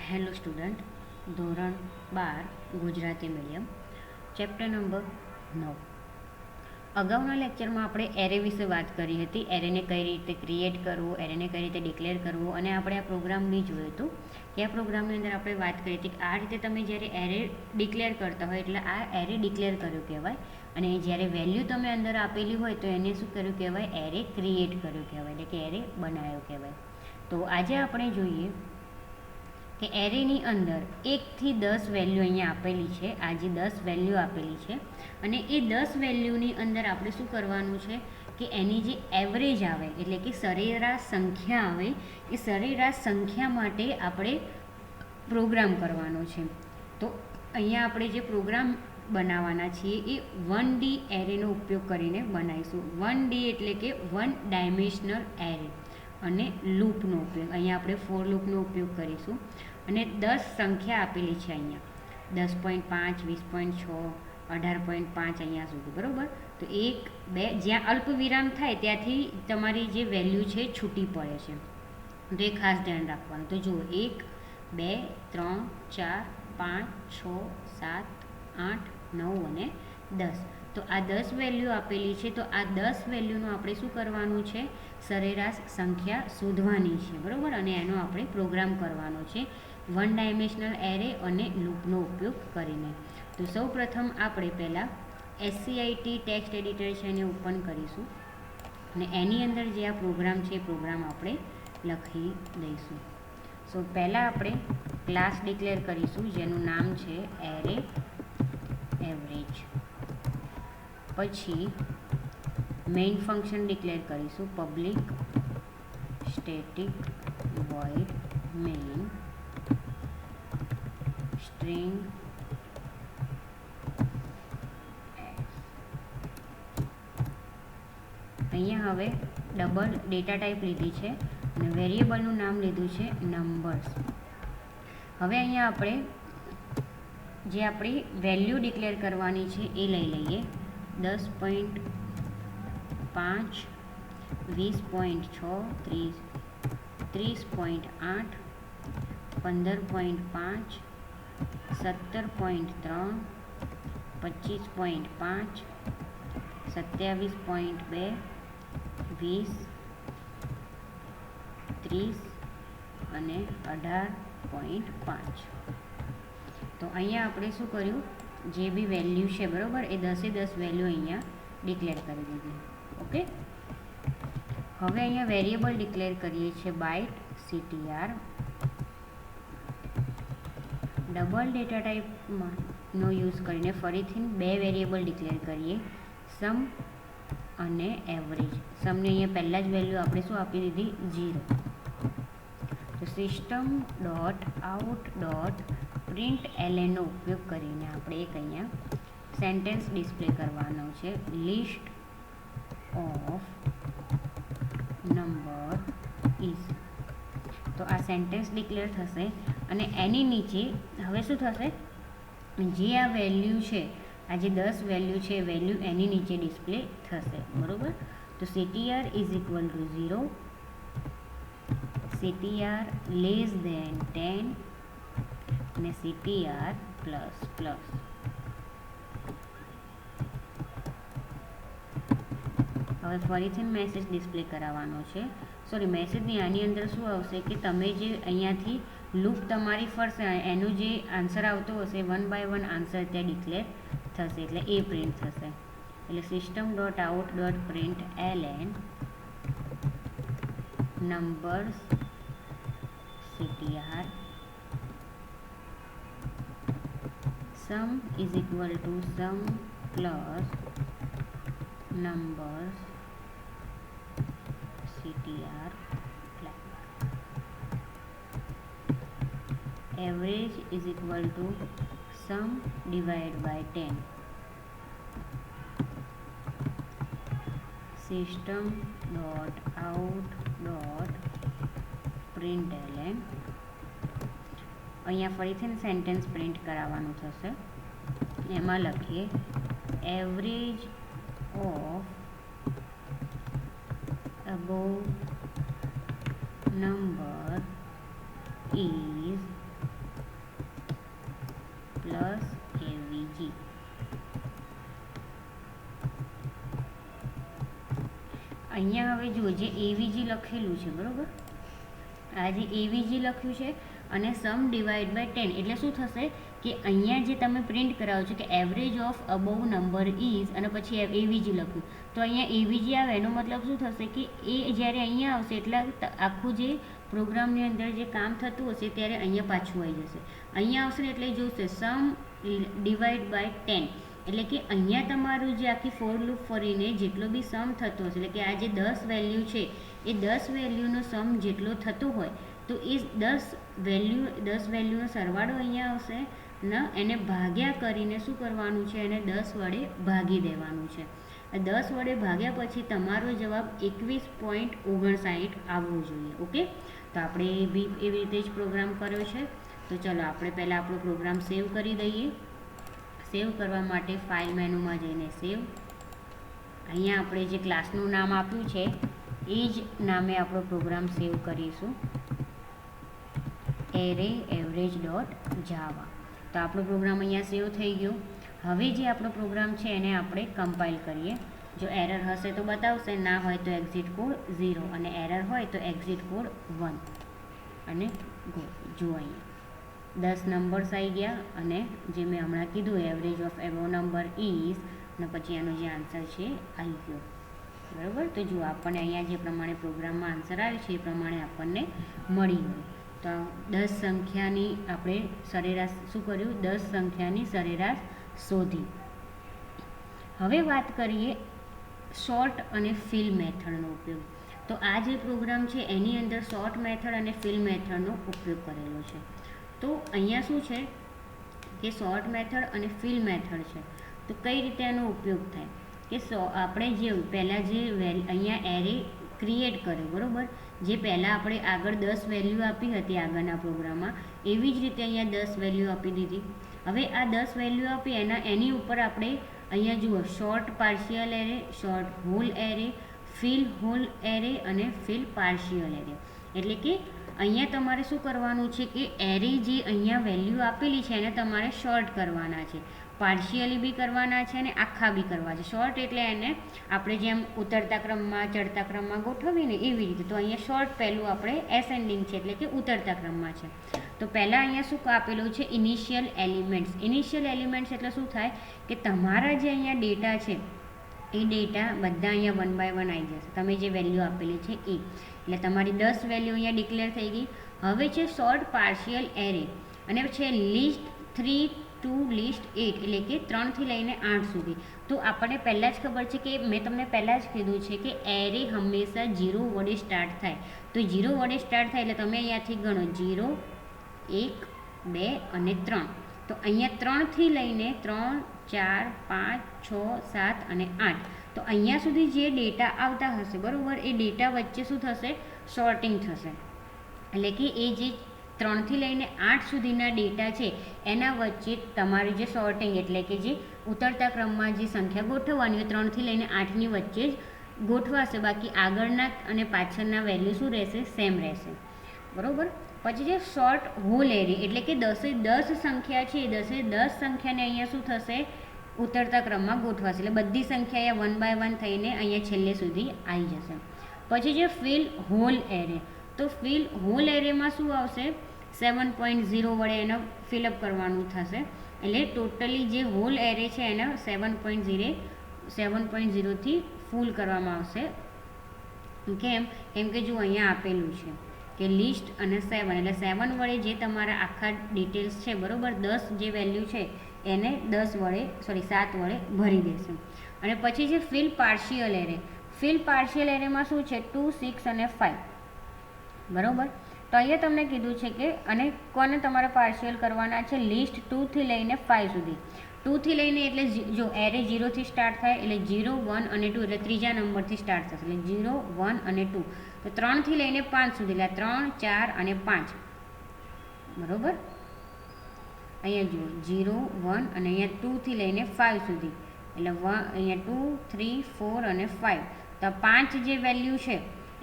Hello student, ધોરણ 12 Gujarati medium, chapter number 9. અગાઉના લેક્ચરમાં આપણે એરે વિશે વાત કરી હતી. એરેને કઈ રીતે ક્રિએટ કરવું, એરેને કઈ રીતે ડિક્લેર કરવું, અને આપણે આ પ્રોગ્રામ બી જોયું હતું કે આ પ્રોગ્રામની અંદર આપણે વાત કરી હતી કે આ રીતે તમે જ્યારે એરે ડિક્લેર કરતા હોય એટલે આ એરે ડિક્લેર કર્યું કહેવાય, અને જ્યારે વેલ્યુ તમે અંદર આપેલી હોય તો એને શું કર્યું કહેવાય, એરે ક્રિએટ કર્યું કહેવાય, એટલે કે એરે બનાવ્યો કહેવાય. તો આજે આપણે જોઈએ કે એરેની અંદર 1 થી 10 વેલ્યુ અહીંયા આપેલી છે. આ જે 10 વેલ્યુ આપેલી છે અને એ 10 વેલ્યુની અંદર આપણે શું કરવાનું છે કે એની જે એવરેજ આવે એટલે કે સરેરાશ સંખ્યા આવે એ સરેરાશ સંખ્યા માટે આપણે પ્રોગ્રામ કરવાનો છે. તો અહીંયા આપણે જે પ્રોગ્રામ બનાવવાના છીએ એ 1D એરેનો ઉપયોગ કરીને બનાવીશું. 1D એટલે કે 1 ડાયમેન્શનલ એરે અને લૂપનો ઉપયોગ, અહીંયા આપણે ફોર લૂપનો ઉપયોગ કરીશું. અને 10 સંખ્યા આપેલી છે અહીંયા 10.5, 20.6, 18.5 અહીંયા સુધી, બરાબર. તો 1, 2 જ્યાં અલ્પ વિરામ થાય ત્યાંથી તમારી જે વેલ્યુ છે છૂટી પડે છે, તો એ ખાસ ધ્યાન રાખવાનું. તો જુઓ 1, 2, 3, 4, 5, 6, 7, 8, 9 અને 10. તો આ 10 વેલ્યુ આપેલી છે. તો આ 10 વેલ્યુનું આપણે શું કરવાનું છે, સરેરાશ સંખ્યા શોધવાની છે, બરાબર. અને એનો આપણે પ્રોગ્રામ કરવાનો છે 1 ડાયમેન્શનલ એરે અને લૂપનો ઉપયોગ કરીને. તો સૌ પ્રથમ આપણે પહેલાં SCIT ટેક્સ્ટ એડિટર છે એને ઓપન કરીશું અને એની અંદર જે આ પ્રોગ્રામ છે એ પ્રોગ્રામ આપણે લખી દઈશું. સો પહેલાં આપણે ક્લાસ ડિક્લેર કરીશું જેનું નામ છે એરે એવરેજ. પછી મેઇન ફંક્શન ડિક્લેર કરીશું public static void main string અહીંયા હવે ડબલ ડેટા ટાઈપ લીધી છે અને વેરિયેબલનું નામ લીધું છે નંબર્સ. હવે અહીંયા આપણે જે આપણી વેલ્યુ ડિક્લેર કરવાની છે એ લઈ લઈએ. 10.5, 20.6, 30.8, 15.5, 17.3, 25.5, 27.2, 20, 30 અને 18.5. તો અહીંયા આપણે શું કર્યું, જે બી વેલ્યુ છે બરાબર એ 10 વેલ્યુ અહીંયા ડિક્લેર કરી દીધી. ઓકે. હવે અહીંયા વેરિયેબલ ડિક્લેર કરીએ છીએ બાઇટ CTR. ડબલ ડેટા ટાઈપનો યુઝ કરીને ફરીથી 2 વેરિયેબલ ડિક્લેર કરીએ, સમ અને એવરેજ. સમને અહીંયા પહેલાં જ વેલ્યુ આપણે શું આપી દીધી, 0. તો system dot out dot println નો ઉપયોગ કરીને આપણે એક અહીંયા સેન્ટેન્સ ડિસ્પ્લે કરવાનો છે, લિસ્ટ ઓફ નંબર ઇઝ. તો આ સેન્ટેન્સ ડિક્લેર થશે અને એની નીચે હવે શું થશે, જે આ વેલ્યુ છે, આ જે 10 વેલ્યુ છે વેલ્યુ એની નીચે ડિસ્પ્લે થશે, બરાબર. તો CTR is equal to 0, CTR less than 10 અને CTR પ્લસ પ્લસ. હવે ફરીથી મેસેજ ડિસ્પ્લે કરાવવાનો છે. સોરી, મેસેજની આની અંદર શું આવશે કે તમે જે અહીંયાથી લૂપ તમારી ફરશે એનું જે આન્સર આવતો હશે 1 બાય 1 આન્સર ત્યાં ડિક્લેર થશે, એટલે એ પ્રિન્ટ થશે. એટલે system dot out dot println numbers CTR sum is equal to sum plus numbers CTR flag. Average is equal to sum divided by 10. System dot out dot println. અહીંયા ફરીથી sentence print કરાવવાનું થશે. એમાં લખીએ average of above number is અહીંયા હવે જુઓ જે એવીજી લખેલું છે, બરાબર, આ જે એવીજી લખ્યું છે અને સમ ડિવાઈડ બાય 10 એટલે શું થશે કે અહીંયા જે તમે પ્રિન્ટ કરાવો છો કે average of above number is અને પછી એવીજી લખ્યું, તો અહીંયા એવીજી આવે એનો મતલબ શું થશે કે એ જ્યારે અહીંયા આવશે એટલે આખું જે પ્રોગ્રામની અંદર જે કામ થતું હશે ત્યારે અહીંયા પાછું આવી જશે. અહીંયા આવશે ને એટલે જોશે સમ ડિવાઈડ બાય 10 એટલે કે અહીંયા તમારું જે આખી ફોર લૂપ ફરીને જેટલો બી સમ થતો હશે એટલે કે આ જે 10 વેલ્યુ છે એ 10 વેલ્યુનો સમ જેટલો થતો હોય તો એ 10 વેલ્યુનો સરવાળો અહીંયા આવશે ને એને ભાગ્યા કરીને શું કરવાનું છે, એને 10 વડે ભાગી દેવાનું છે. 10 વડે ભાગ્યા પછી તમારો જવાબ 21.59 આવવો જોઈએ. ઓકે, તો આપણે બી એવી રીતે જ પ્રોગ્રામ કર્યો છે. તો ચલો આપણે પહેલાં આપણો પ્રોગ્રામ સેવ કરી દઈએ. સેવ કરવા માટે ફાઇલ મેનુમાં જઈને સેવ, અહીંયા આપણે જે ક્લાસનું નામ આપ્યું છે એ જ નામે આપણો પ્રોગ્રામ સેવ કરીશું, એરે એવરેજ .java. તો આપણો પ્રોગ્રામ અહીંયા સેવ થઈ ગયો. હવે જે આપણો પ્રોગ્રામ છે એને આપણે કમ્પાઇલ કરીએ. જો એરર હશે તો બતાવશે, ના હોય તો એક્ઝિટ કોડ 0 અને એરર હોય તો એક્ઝિટ કોડ 1 અને ગો. જુઓ અહીંયા 10 નંબર્સ આવી ગયા અને જે મેં હમણાં કીધું એવરેજ ઓફ એબો નંબર ઇઝ અને પછી એનો જે આન્સર છે આવી ગયો, બરાબર. તો જુઓ આપણને અહીંયા જે પ્રમાણે પ્રોગ્રામમાં આન્સર આવે છે એ પ્રમાણે આપણને મળી ગયું. તો 10 સંખ્યાની આપણે સરેરાશ શું કર્યું, 10 સંખ્યાની સરેરાશ શોધી. હવે વાત કરીએ શોર્ટ અને ફિલ મેથડનો ઉપયોગ. તો આ જે પ્રોગ્રામ છે એની અંદર શોર્ટ મેથડ અને ફિલ મેથડનો ઉપયોગ કરેલો છે. તો અહીંયા શું છે કે શોર્ટ મેથડ અને ફિલ મેથડ છે. તો કઈ રીતે એનો ઉપયોગ થાય કે આપણે જે પહેલાં જે અહીંયા એરે ક્રિએટ કર્યો, બરાબર, જે પહેલાં આપણે આગળ 10 વેલ્યુ આપી હતી આગળના પ્રોગ્રામમાં એવી જ રીતે અહીંયા 10 વેલ્યુ આપી દીધી. હવે આ 10 વેલ્યુ આપી એની ઉપર આપણે અહીંયા જુઓ sort partial array, sort whole array, fill whole array અને ફિલ પાર્શિયલ એરે. એટલે કે અહીંયા તમારે શું કરવાનું છે કે એરે જે અહીંયા વેલ્યુ આપેલી છે એને તમારે શોર્ટ કરવાના છે, પાર્શિયલી બી કરવાના છે અને આખા બી કરવા છે. શોર્ટ એટલે એને આપણે જેમ ઉતરતા ક્રમમાં ચડતા ક્રમમાં ગોઠવીને એવી રીતે. તો અહીંયા શોર્ટ પહેલું આપણે એસેન્ડિંગ છે એટલે કે ઉતરતા ક્રમમાં છે. તો પહેલાં અહીંયા શું આપેલું છે ઇનિશિયલ એલિમેન્ટ્સ. ઇનિશિયલ એલિમેન્ટ્સ એટલે શું થાય કે તમારા જે અહીંયા ડેટા છે એ ડેટા બધા અહીંયા 1 by 1 આવી જશે, તમે જે વેલ્યુ આપેલી છે એ. એટલે તમારી 10 વેલ્યુ અહીંયા ડિક્લેર થઈ ગઈ. હવે છે શોર્ટ પાર્શિયલ એરે અને છે લિસ્ટ 3 to લિસ્ટ 8 એટલે કે 3 થી લઈને 8 સુધી. તો આપણને પહેલાં જ ખબર છે કે મેં તમને પહેલાં જ કીધું છે કે એરે હંમેશા 0 વડે સ્ટાર્ટ થાય. તો 0 વડે સ્ટાર્ટ થાય એટલે તમે અહીંયાથી ગણો 0, 1, 2 અને 3. તો અહીંયા 3 થી લઈને 3, 4, 5, 6, 7 અને 8. તો અહીંયા સુધી જે ડેટા આવતા હશે, બરાબર, એ ડેટા વચ્ચે શું થશે, શોર્ટિંગ થશે. એટલે કે એ જે 3 થી લઈને 8 સુધીના ડેટા છે એના વચ્ચે તમારી જે શોર્ટિંગ એટલે કે જે ઉતરતા ક્રમમાં જે સંખ્યા ગોઠવવાની હોય 3 થી લઈને 8ની વચ્ચે જ ગોઠવાશે. બાકી આગળના અને પાછળના વેલ્યુ શું રહેશે, સેમ રહેશે, બરાબર. પછી જે શોર્ટ હોલ એરે એટલે કે 10 સંખ્યા છે એ 10 સંખ્યાને અહીંયા શું થશે, ઉતરતા ક્રમમાં ગોઠવાશે. એટલે બધી સંખ્યા અહીંયા 1 by 1 થઈને અહીંયા છેલ્લે સુધી આવી જશે. પછી જે ફિલ હોલ એરે, તો ફિલ હોલ એરેમાં શું આવશે, 7.0 વડે એને ફિલઅપ કરવાનું થશે. એટલે ટોટલી જે હોલ એરે છે એને 7.0થી ફૂલ કરવામાં આવશે. કેમ કે જો અહીંયા આપેલું છે કે લિસ્ટ અને 7 એટલે 7 વડે જે તમારા આખા ડિટેલ્સ છે, બરાબર, 10 જે વેલ્યુ છે એને 7 વડે ભરી દેશે. અને પછી જે fill partial array, fill partial એરેમાં શું છે 2, 6 અને 5, બરાબર. તો અહીંયા તમને કીધું છે કે અને કોને તમારે પાર્શિયલ કરવાના છે, લિસ્ટ 2 થી લઈને 5 સુધી. 2 થી લઈને એટલે જો એરે 0 થી સ્ટાર્ટ થાય એટલે 0, 1 અને 2 એટલે ત્રીજા નંબરથી સ્ટાર્ટ થશે એટલે 0, 1 અને 2. તો 3 થી લઈને 5 સુધી એટલે 3, 4 અને 5, બરાબર. અહીંયા જુઓ 0, 1 અને અહીંયા 2 થી લઈને 5 સુધી એટલે અહીંયા 2, 3, 4 અને 5. તો 5 જે વેલ્યુ છે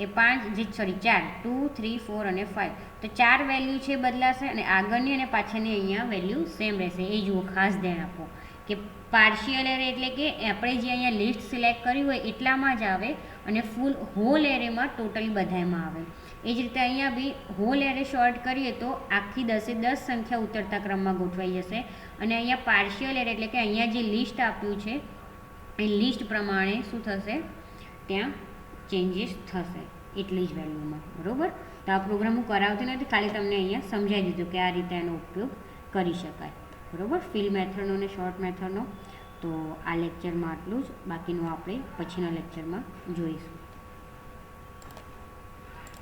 એ 4, 2, 3, 4 અને 5. તો 4 વેલ્યુ છે બદલાશે અને આગળની અને પાછળની અહીંયા વેલ્યુ સેમ રહેશે. એ જુઓ, ખાસ ધ્યાન આપો કે પાર્શિયલ એરે એટલે કે આપણે જે અહીંયા લિસ્ટ સિલેક્ટ કર્યું હોય એટલામાં જ આવે અને ફૂલ હોલ એરેમાં ટોટલી બધામાં આવે. એ જ રીતે અહીંયા બી હોલ એરે શોર્ટ કરીએ તો આખી 10 સંખ્યા ઉતરતા ક્રમમાં ગોઠવાઈ જશે અને અહીંયા પાર્શિયલ એરે એટલે કે અહીંયા જે લિસ્ટ આપ્યું છે એ લિસ્ટ પ્રમાણે શું થશે, ત્યાં ચેન્જીસ થશે એટલી જ વેલ્યુમાં. બરાબર. તો આ પ્રોગ્રામ હું કરાવતી નથી, ખાલી તમને અહીંયા સમજાવી દીધું કે આ રીતે એનો ઉપયોગ કરી શકાય. બરાબર. ફિલ મેથડનો અને શોર્ટ મેથડનો. તો આ લેક્ચરમાં આટલું જ, બાકીનું આપણે પછીના લેક્ચરમાં જોઈશું.